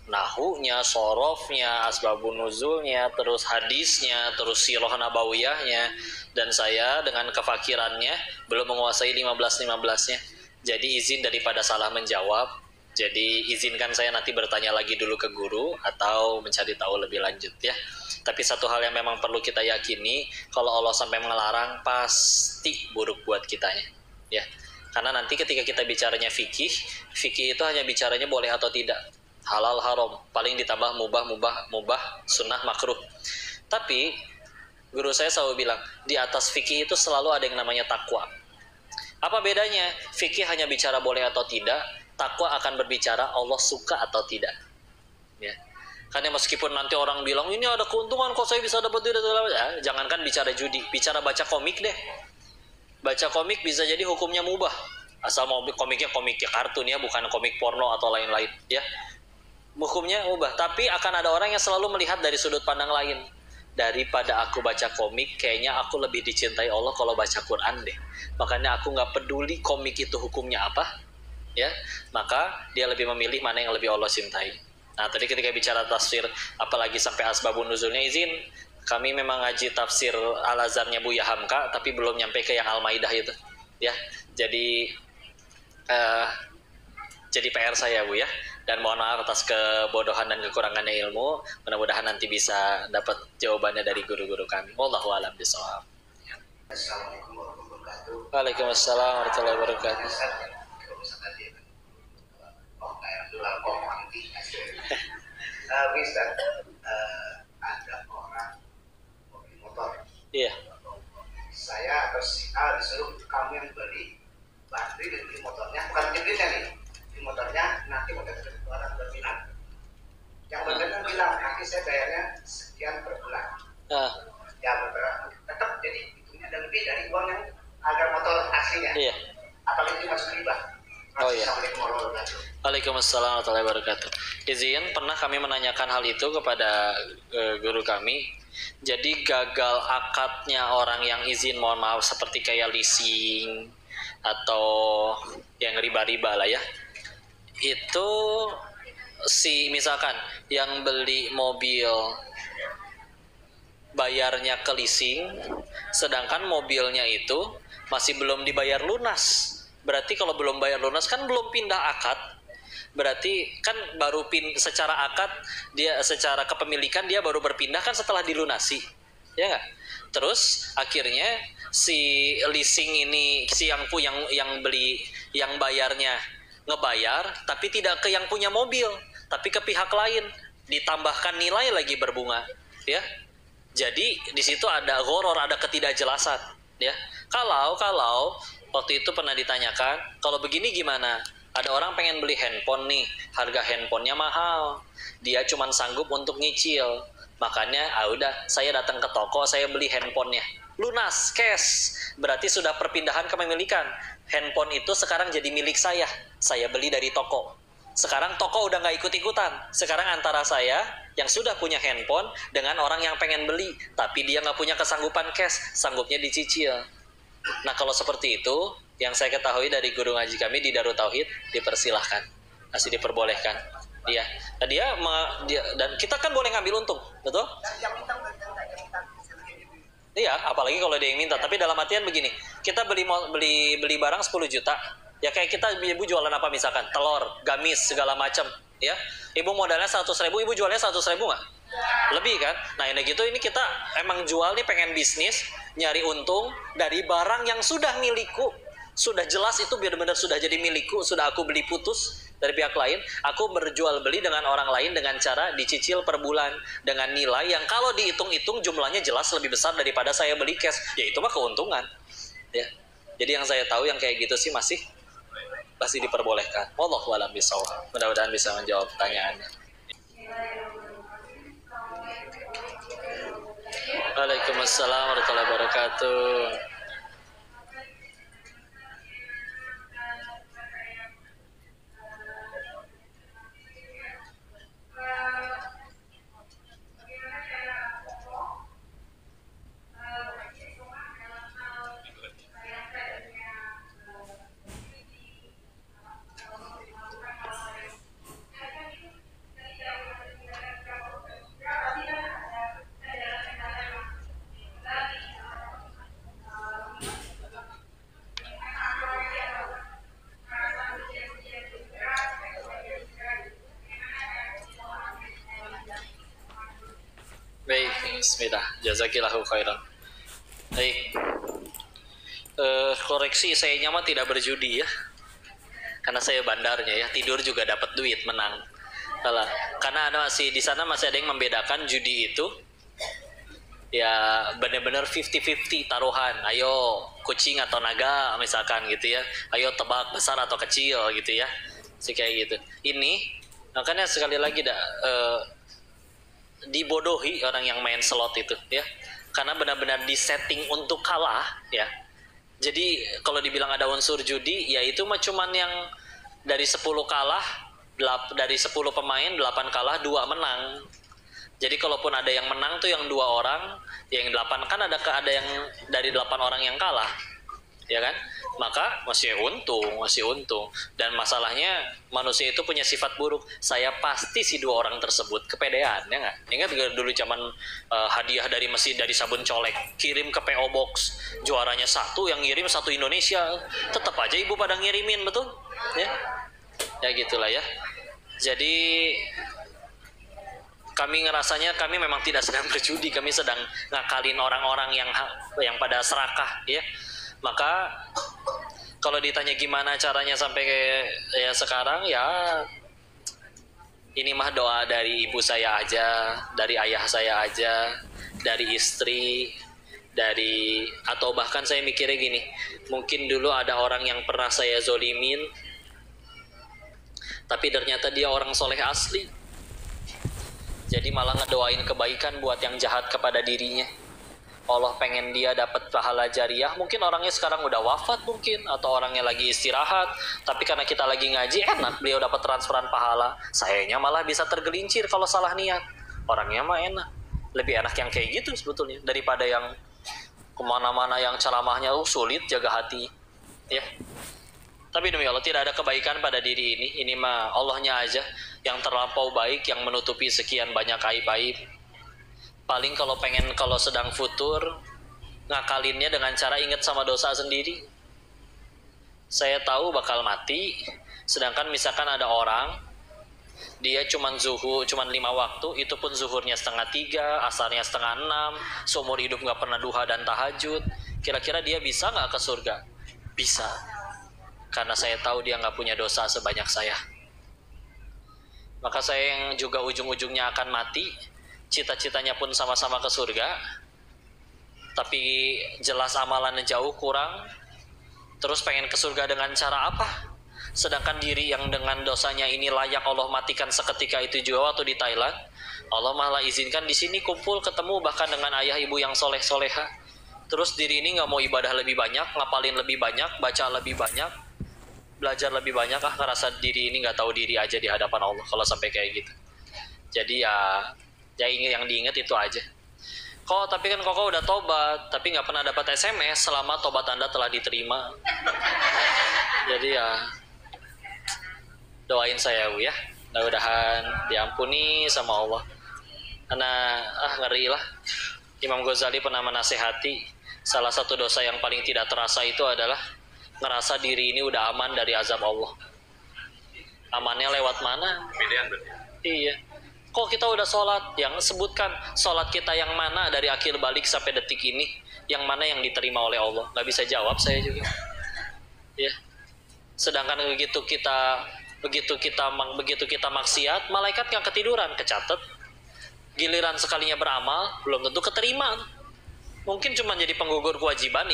Nahunya, sorofnya, asbabun nuzulnya, terus hadisnya, terus sirah nabawiyahnya, dan saya dengan kefakirannya belum menguasai 15-15-nya. Jadi izin daripada salah menjawab, jadi izinkan saya nanti bertanya lagi dulu ke guru atau mencari tahu lebih lanjut ya. Tapi satu hal yang memang perlu kita yakini, kalau Allah sampai melarang pasti buruk buat kitanya ya. Karena nanti ketika kita bicaranya fikih itu hanya bicaranya boleh atau tidak, halal haram, paling ditambah mubah, sunnah makruh. Tapi guru saya selalu bilang, di atas fikih itu selalu ada yang namanya takwa. Apa bedanya? Fikih hanya bicara boleh atau tidak, takwa akan berbicara Allah suka atau tidak. Ya. Karena meskipun nanti orang bilang ini ada keuntungan kok saya bisa dapat tidak, ya, jangankan bicara judi, bicara baca komik deh. Baca komik bisa jadi hukumnya mubah. Asal mau komiknya kartun ya, bukan komik porno atau lain-lain ya. Hukumnya mubah, tapi akan ada orang yang selalu melihat dari sudut pandang lain. Daripada aku baca komik, kayaknya aku lebih dicintai Allah kalau baca Quran deh. Makanya aku nggak peduli komik itu hukumnya apa, ya. Maka dia lebih memilih mana yang lebih Allah cintai. Nah, tadi ketika bicara tafsir, apalagi sampai asbabun nuzulnya, izin, kami memang ngaji tafsir Al-Azharnya Buya Hamka, tapi belum nyampe ke yang Al-Maidah itu, ya. Jadi PR saya Bu ya. Dan mohon maaf atas kebodohan dan kekurangannya ilmu. Mudah-mudahan nanti bisa dapat jawabannya dari guru-guru kami. Wallahu a'lam bishawab. Assalamualaikum warahmatullahi wabarakatuh. Waalaikumsalam warahmatullahi wabarakatuh. Bisa ada orang mobil motor. Iya. Saya atau si A disuruh kamu yang beli baterai dan beli motornya, bukan belinya nih. Di motornya nanti motor orang berminat. Yang berminat bilang nanti saya bayarnya sekian per bulan. Ya tetap jadi hitungnya ada lebih dari uang yang harga motor aslinya. Iya. Apalagi itu masuk riba. Oh iya. Assalamualaikum warahmatullahi wabarakatuh. Waalaikumsalam warahmatullahi wabarakatuh. Izin, pernah kami menanyakan hal itu kepada guru kami. Jadi gagal akadnya orang yang izin, mohon maaf, seperti kayak leasing atau yang riba-riba lah ya. Itu misalkan yang beli mobil bayarnya ke leasing, sedangkan mobilnya itu masih belum dibayar lunas. Berarti kalau belum bayar lunas kan belum pindah akad. Berarti kan baru secara akad dia, secara kepemilikan dia baru berpindah kan setelah dilunasi. Ya enggak? Terus akhirnya si leasing ini, si yang beli, yang bayarnya ngebayar tapi tidak ke yang punya mobil, tapi ke pihak lain. ditambahkan nilai lagi berbunga, ya. Jadi di situ ada ghoror, ada ketidakjelasan, ya. Kalau waktu itu pernah ditanyakan, kalau begini gimana? Ada orang pengen beli handphone nih, harga handphonenya mahal, dia cuma sanggup untuk nyicil, makanya udah saya datang ke toko, saya beli handphonenya lunas, cash, berarti sudah perpindahan kepemilikan. Handphone itu sekarang jadi milik saya beli dari toko. Sekarang toko udah nggak ikut-ikutan. Sekarang antara saya yang sudah punya handphone dengan orang yang pengen beli, tapi dia nggak punya kesanggupan cash, sanggupnya dicicil. Nah kalau seperti itu, yang saya ketahui dari guru ngaji kami di Darut Tauhid, dipersilahkan, masih diperbolehkan. Dia dan kita kan boleh ngambil untung, betul? Iya, apalagi kalau dia yang minta. Tapi dalam artian begini, kita beli barang 10 juta, ya kayak kita ibu jualan apa misalkan, telur, gamis, segala macam, ya. Ibu modalnya 100.000, ibu jualnya 100.000 nggak? Lebih kan? Nah ini gitu, ini kita emang jual nih pengen bisnis, nyari untung dari barang yang sudah milikku, sudah jelas itu benar-benar sudah jadi milikku, sudah aku beli putus dari pihak lain, aku berjual beli dengan orang lain dengan cara dicicil per bulan dengan nilai yang kalau dihitung-hitung jumlahnya jelas lebih besar daripada saya beli cash, ya itu mah keuntungan, ya. Jadi yang saya tahu yang kayak gitu sih masih diperbolehkan. Wallahu a'lam bishawab. Mudah-mudahan bisa menjawab pertanyaannya. Waalaikumsalam warahmatullahi wabarakatuh. Baik, bismillah. Jazakillahu khairan. Baik. Koreksi, saya mah tidak berjudi ya. Karena saya bandarnya ya, tidur juga dapat duit, menang. Karena masih di sana masih ada yang membedakan judi itu ya benar-benar 50-50 taruhan. Ayo kucing atau naga misalkan gitu ya. Ayo tebak besar atau kecil gitu ya. Kayak gitu. Ini makanya sekali lagi dibodohi orang yang main slot itu ya. Karena benar-benar disetting untuk kalah ya. Jadi kalau dibilang ada unsur judi, ya itu mah cuman yang dari 10 kalah, dari 10 pemain 8 kalah, 2 menang. Jadi kalaupun ada yang menang tuh yang 2 orang, yang 8 kan ada yang dari 8 orang yang kalah. Ya kan? Maka masih untung. Dan masalahnya manusia itu punya sifat buruk. Saya pasti si 2 orang tersebut kepedean, ya nggak? Ingat dulu zaman hadiah dari mesin dari sabun colek, kirim ke PO Box, juaranya 1, yang ngirim 1 Indonesia, tetap aja ibu pada ngirimin, betul? Ya gitulah ya. Jadi kami ngerasanya kami memang tidak sedang berjudi, kami sedang ngakalin orang-orang yang pada serakah, ya. Maka kalau ditanya gimana caranya sampai ya sekarang, ya ini mah doa dari ibu saya aja, dari ayah saya aja, dari istri, atau bahkan saya mikirnya gini, mungkin dulu ada orang yang pernah saya zolimin, tapi ternyata dia orang soleh asli, jadi malah ngedoain kebaikan buat yang jahat kepada dirinya. Allah pengen dia dapat pahala jariah, mungkin orangnya sekarang udah wafat mungkin, atau orangnya lagi istirahat, tapi karena kita lagi ngaji enak beliau dapat transferan pahala, sayanya malah bisa tergelincir kalau salah niat. Orangnya mah enak, lebih enak yang kayak gitu sebetulnya daripada yang kemana-mana yang ceramahnya sulit jaga hati ya. Tapi demi Allah tidak ada kebaikan pada diri ini mah Allahnya aja yang terlampau baik, yang menutupi sekian banyak aib-aib. Paling kalau sedang futur, ngakalinnya dengan cara ingat sama dosa sendiri. Saya tahu bakal mati, sedangkan misalkan ada orang, dia cuman 5 waktu, itu pun zuhurnya 2:30, asarnya 5:30, seumur hidup gak pernah duha dan tahajud. Kira-kira dia bisa gak ke surga? Bisa. Karena saya tahu dia gak punya dosa sebanyak saya. Maka saya yang juga ujung-ujungnya akan mati, cita-citanya pun sama-sama ke surga, tapi jelas amalannya jauh kurang, terus pengen ke surga dengan cara apa? Sedangkan diri yang dengan dosanya ini layak Allah matikan seketika itu juga waktu di Thailand, Allah malah izinkan di sini kumpul ketemu bahkan dengan ayah ibu yang soleh-soleha. Terus diri ini nggak mau ibadah lebih banyak, ngapalin lebih banyak, baca lebih banyak, belajar lebih banyak, ngerasa diri ini nggak tahu diri aja di hadapan Allah kalau sampai kayak gitu. Jadi ya yang diingat itu aja. Tapi kan koko udah tobat, tapi nggak pernah dapat SMS selama tobat Anda telah diterima. Jadi ya doain saya ya, mudah-mudahan diampuni sama Allah. Karena ngeri lah. Imam Ghazali pernah menasehati, salah satu dosa yang paling tidak terasa itu adalah ngerasa diri ini udah aman dari azab Allah. Amannya lewat mana? Pilihan berarti. Iya. Kok kita udah sholat, yang sebutkan sholat kita yang mana dari akhir balik sampai detik ini, yang mana yang diterima oleh Allah? Nggak bisa jawab saya juga. Ya. Sedangkan begitu kita maksiat, malaikat nggak ketiduran, kecatat. Giliran sekalinya beramal, belum tentu keterima. Mungkin cuma jadi penggugur kewajiban.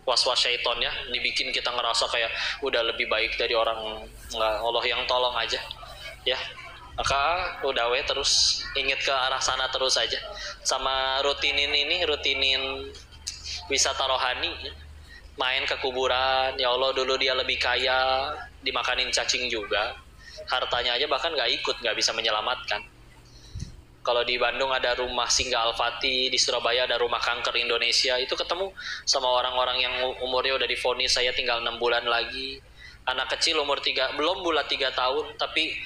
Was-was syaiton ya, dibikin kita ngerasa kayak udah lebih baik dari orang, nggak, Allah yang tolong aja ya. Maka udah terus ingat ke arah sana terus aja, sama rutinin wisata rohani, main ke kuburan. Ya Allah, dulu dia lebih kaya, dimakanin cacing juga, hartanya aja bahkan nggak bisa menyelamatkan. Kalau di Bandung ada rumah Singgah Al-Fatih, di Surabaya ada rumah kanker Indonesia, itu ketemu sama orang-orang yang umurnya udah divonis saya tinggal 6 bulan lagi. Anak kecil umur belum bulat 3 tahun, tapi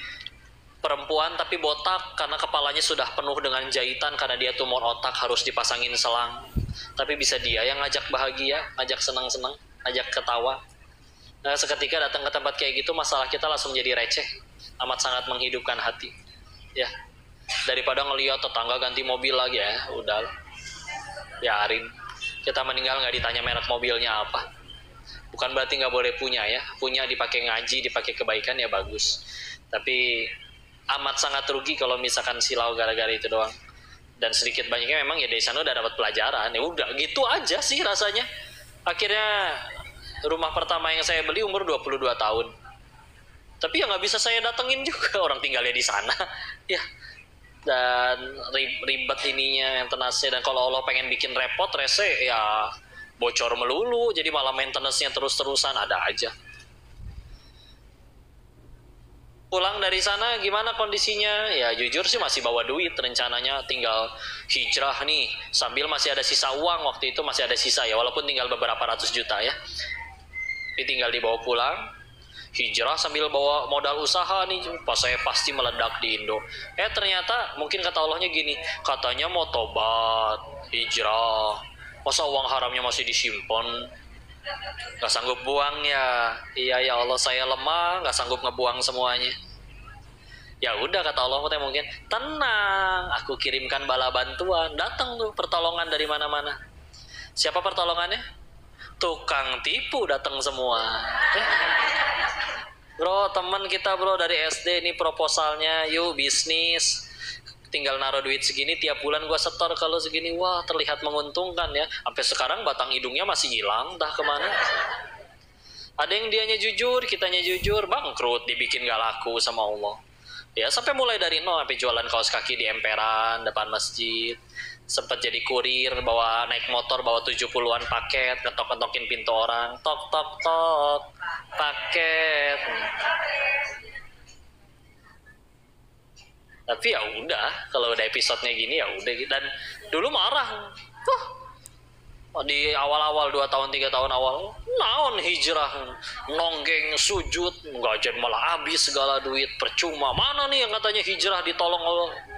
perempuan tapi botak karena kepalanya sudah penuh dengan jahitan karena dia tumor otak, harus dipasangin selang. Tapi bisa dia yang ngajak bahagia, ngajak senang-senang, ngajak ketawa. Nah, seketika datang ke tempat kayak gitu, masalah kita langsung jadi receh, amat sangat menghidupkan hati. Ya. Daripada ngelihat tetangga ganti mobil lagi, ya udah biarin. Kita meninggal nggak ditanya merek mobilnya apa. Bukan berarti nggak boleh punya ya, punya dipakai ngaji, dipakai kebaikan ya bagus. Tapi amat sangat rugi kalau misalkan silau gara-gara itu doang. Dan sedikit banyaknya memang ya dari sana udah dapat pelajaran. Ya udah gitu aja sih rasanya. Akhirnya rumah pertama yang saya beli umur 22 tahun. Tapi ya nggak bisa saya datengin juga, orang tinggalnya di sana. Ya. Dan ribet ininya, yang tenasnya. Dan kalau Allah pengen bikin repot, rese ya bocor melulu, jadi malah maintenance-nya terus-terusan ada aja. Pulang dari sana gimana kondisinya? Ya jujur sih masih bawa duit, rencananya tinggal hijrah nih, sambil masih ada sisa uang. Waktu itu masih ada sisa ya, walaupun tinggal beberapa ratus juta ya, tapi tinggal dibawa pulang. Hijrah sambil bawa modal usaha nih, pas saya pasti meledak di Indo. Ternyata mungkin kata Allahnya gini, katanya mau tobat, hijrah, masa uang haramnya masih disimpan, nggak sanggup buang ya. Iya ya Allah, saya lemah, nggak sanggup ngebuang semuanya. Ya udah kata Allah mungkin, tenang, aku kirimkan bala bantuan. Datang tuh pertolongan dari mana-mana. Siapa pertolongannya? Tukang tipu datang semua. Bro, teman kita bro dari SD ini proposalnya, yuk bisnis, tinggal naruh duit segini, tiap bulan gua setor kalau segini, wah terlihat menguntungkan ya. Sampai sekarang batang hidungnya masih hilang, entah kemana. Ada yang dianya jujur, kitanya jujur, bangkrut, dibikin gak laku sama Allah. Ya sampai mulai dari nol, sampai jualan kaos kaki di emperan depan masjid. Sempat jadi kurir, naik motor bawa 70-an paket, ngetok-ngetokin pintu orang, tok tok tok, paket. Tapi ya udah, kalau udah episodenya gini ya udah. Dan dulu marah, di awal-awal 2 tahun 3 tahun awal, naon hijrah, nonggeng sujud, gajian malah habis segala duit, percuma. Mana nih yang katanya hijrah ditolong Allah?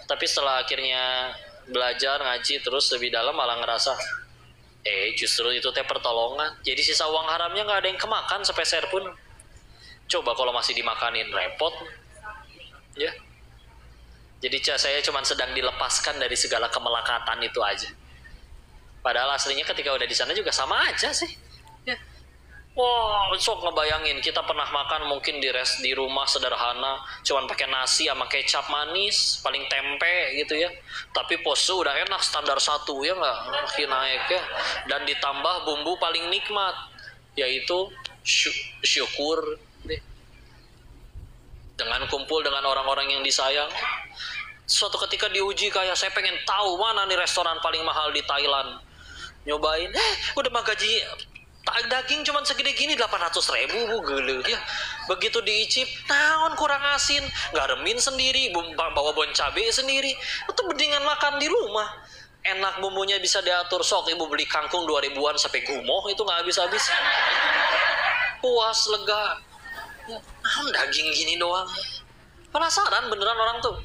Tapi setelah akhirnya belajar ngaji terus lebih dalam, malah ngerasa justru itu teh pertolongan. Jadi sisa uang haramnya nggak ada yang kemakan sepeser pun. Coba kalau masih dimakanin, repot ya. Jadi saya cuma sedang dilepaskan dari segala kemelekatan itu aja. Padahal aslinya ketika udah di sana juga sama aja sih. Ya. Wah, sok ngebayangin kita pernah makan mungkin di rumah sederhana, cuman pakai nasi sama kecap manis, paling tempe gitu ya. Tapi pose udah enak standar 1 ya nggak, makin naik ya. Dan ditambah bumbu paling nikmat, yaitu syukur deh. Dengan kumpul dengan orang-orang yang disayang. Suatu ketika diuji kayak saya pengen tahu mana nih restoran paling mahal di Thailand. Nyobain, udah mah gaji daging cuman segede gini 800.000 bu gele ya. Begitu diicip, naon kurang asin, garemin sendiri, bawa bon cabe sendiri. Itu mendingan makan di rumah. Enak bumbunya bisa diatur, sok ibu beli kangkung 2000-an sampai gumoh itu nggak habis-habis. Puas lega. Ya, daging gini doang. Penasaran beneran orang tuh.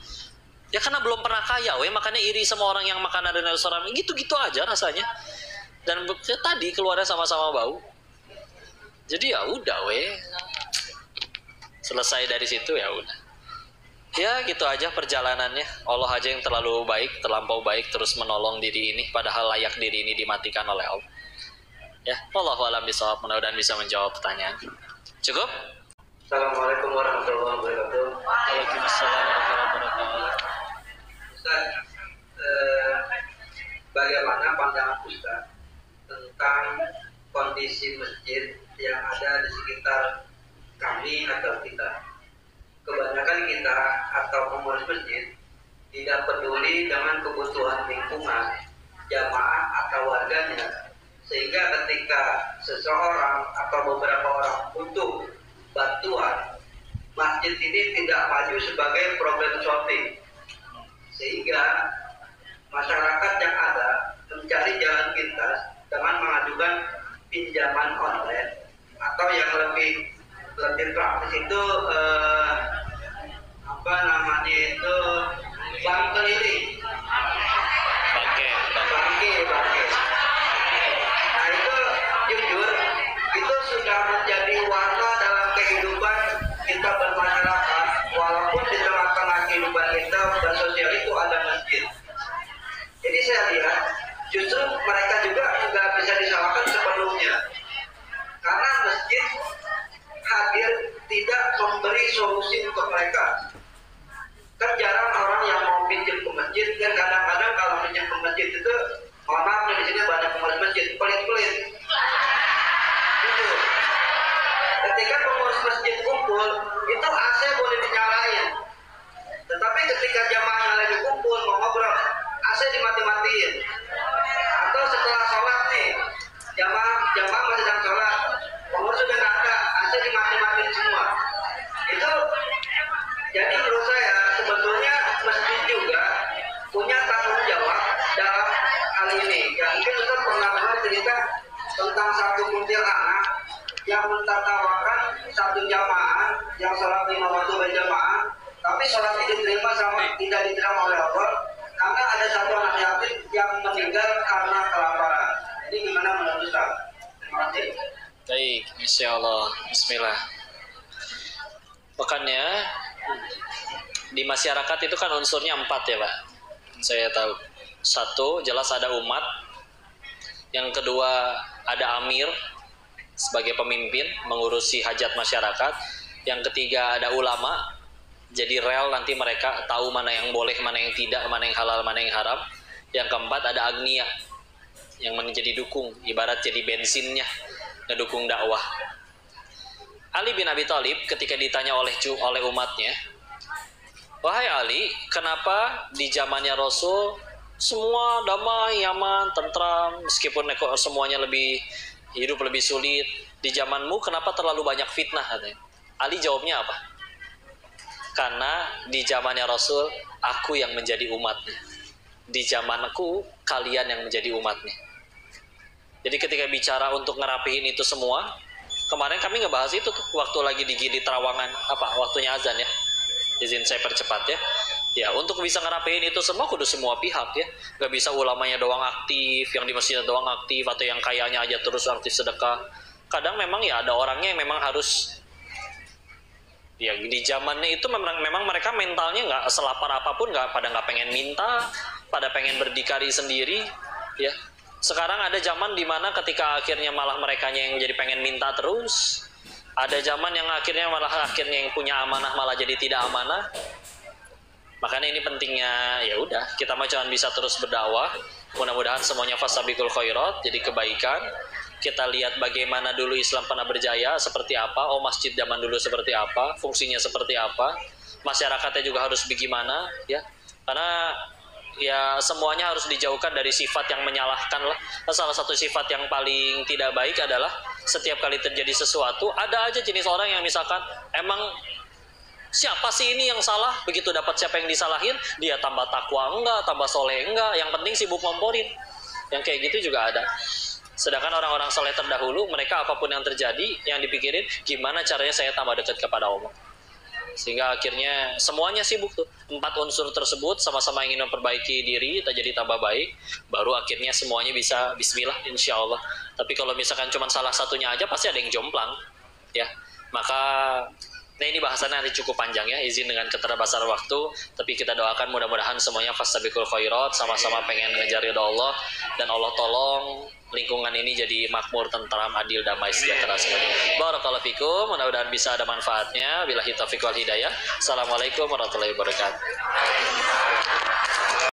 Ya karena belum pernah kaya, makanya iri sama orang yang makan dari restoran. Gitu-gitu aja rasanya. Dan tadi keluarnya sama-sama bau. Jadi ya udah selesai dari situ ya udah. Ya gitu aja perjalanannya. Allah aja yang terlalu baik, terlampau baik, terus menolong diri ini, padahal layak diri ini dimatikan oleh Allah. Ya, wallahu a'lam bishawab. Mudah-mudahan bisa menjawab pertanyaan. Cukup? Assalamualaikum warahmatullahi wabarakatuh. Waalaikumsalam warahmatullahi wabarakatuh. Ustaz, bagaimana pandangan Ustaz tentang kondisi masjid yang ada di sekitar kami atau kita? Kebanyakan kita atau pengurus masjid tidak peduli dengan kebutuhan lingkungan, jamaah atau warganya, sehingga ketika seseorang atau beberapa orang butuh bantuan, masjid ini tidak maju sebagai problem solving, sehingga masyarakat yang ada mencari jalan pintas dengan mengajukan pinjaman online atau yang lebih praktis itu bank keliling, bangke. Nah itu jujur itu sudah menjadi warna dalam kehidupan kita bermasyarakat, walaupun di tengah-tengah kehidupan kita bersosial itu ada masjid. Jadi saya lihat justru mereka juga nggak bisa disalahkan sepenuhnya, karena masjid hadir tidak memberi solusi untuk mereka. Kan jarang orang yang mau pinjam ke masjid, dan kadang-kadang kalau pinjam ke masjid itu, mohon maaf di sini banyak pengurus masjid pelit-pelit. Gitu. Ketika pengurus masjid kumpul, itu AC boleh dinyalain. Tetapi ketika jamaahnya lagi kumpul mau ngobrol, AC dimati-matiin. Atau setelah sholat nih, jamaah masih sedang sholat, pengurus sudah nggak ada, AC dimati-matiin semua. Itu jadi menurut saya sebetulnya masjid juga punya tanggung jawab dalam hal ini. Ya mungkin kita pernah dengar cerita tentang satu kuntil anak yang mentertawakan satu jamaah yang sholat 5 waktu berjamaah, tapi sholatnya diterima sama tidak diterima oleh Allah karena ada satu anak yatim yang meninggal karena kelaparan. Jadi gimana menurut Ustaz? Terima kasih. Baik, insya Allah. Bismillah. Makanya di masyarakat itu kan unsurnya 4 ya Pak. Saya tahu. 1, jelas ada umat. Yang kedua ada amir sebagai pemimpin mengurusi hajat masyarakat. Yang ketiga ada ulama. Jadi rel nanti mereka tahu mana yang boleh, mana yang tidak, mana yang halal, mana yang haram. Yang keempat ada agniya yang menjadi dukung, ibarat jadi bensinnya ngedukung dakwah. Ali bin Abi Thalib ketika ditanya oleh umatnya, wahai Ali, kenapa di zamannya Rasul semua damai, aman, tentram, meskipun semuanya hidup lebih sulit, di zamanmu kenapa terlalu banyak fitnah? Katanya. Ali jawabnya apa? Karena di zamannya Rasul aku yang menjadi umatnya, di zamanku kalian yang menjadi umatnya. Jadi ketika bicara untuk ngerapihin itu semua, kemarin kami ngebahas itu tuh waktu lagi di Gili Trawangan, waktunya azan ya. Izin saya percepat ya. Ya, untuk bisa ngerapihin itu semua kudu semua pihak ya. Gak bisa ulamanya doang aktif, yang di masjid doang aktif, atau yang kayanya aja terus aktif sedekah. Kadang memang ya ada orangnya yang memang harus, ya di zamannya itu memang mereka mentalnya nggak selapar apapun, pada nggak pengen minta, pada pengen berdikari sendiri ya. Sekarang ada zaman dimana ketika akhirnya malah merekanya yang jadi pengen minta terus. Ada zaman yang akhirnya yang punya amanah malah jadi tidak amanah. Makanya ini pentingnya, ya udah kita mah cuma bisa terus berdakwah. Mudah-mudahan semuanya fasabiqul khairat, jadi kebaikan. Kita lihat bagaimana dulu Islam pernah berjaya, seperti apa. Oh, masjid zaman dulu seperti apa, fungsinya seperti apa. Masyarakatnya juga harus bagaimana, ya. Karena ya semuanya harus dijauhkan dari sifat yang menyalahkan lah. Salah satu sifat yang paling tidak baik adalah setiap kali terjadi sesuatu, ada aja jenis orang yang misalkan emang siapa sih ini yang salah, begitu dapat siapa yang disalahin, dia tambah takwa enggak, tambah soleh enggak, yang penting sibuk ngomporin. Yang kayak gitu juga ada. Sedangkan orang-orang soleh terdahulu, mereka apapun yang terjadi, yang dipikirin gimana caranya saya tambah dekat kepada Allah. Sehingga akhirnya semuanya sibuk tuh. 4 unsur tersebut sama-sama ingin memperbaiki diri, jadi tambah baik, baru akhirnya semuanya bisa bismillah insya Allah. Tapi kalau misalkan cuma salah satunya aja, pasti ada yang jomplang, ya. Maka nah ini bahasannya nanti cukup panjang ya, izin dengan keterbatasan waktu, tapi kita doakan mudah-mudahan semuanya fastabiqul khairat, sama-sama pengen ngejar ridha Allah, dan Allah tolong lingkungan ini jadi makmur, tentram, adil, damai, sejahtera semuanya. Barakallahu fikum, mudah-mudahan bisa ada manfaatnya. Billahi taufiq wal hidayah. Assalamualaikum warahmatullahi wabarakatuh.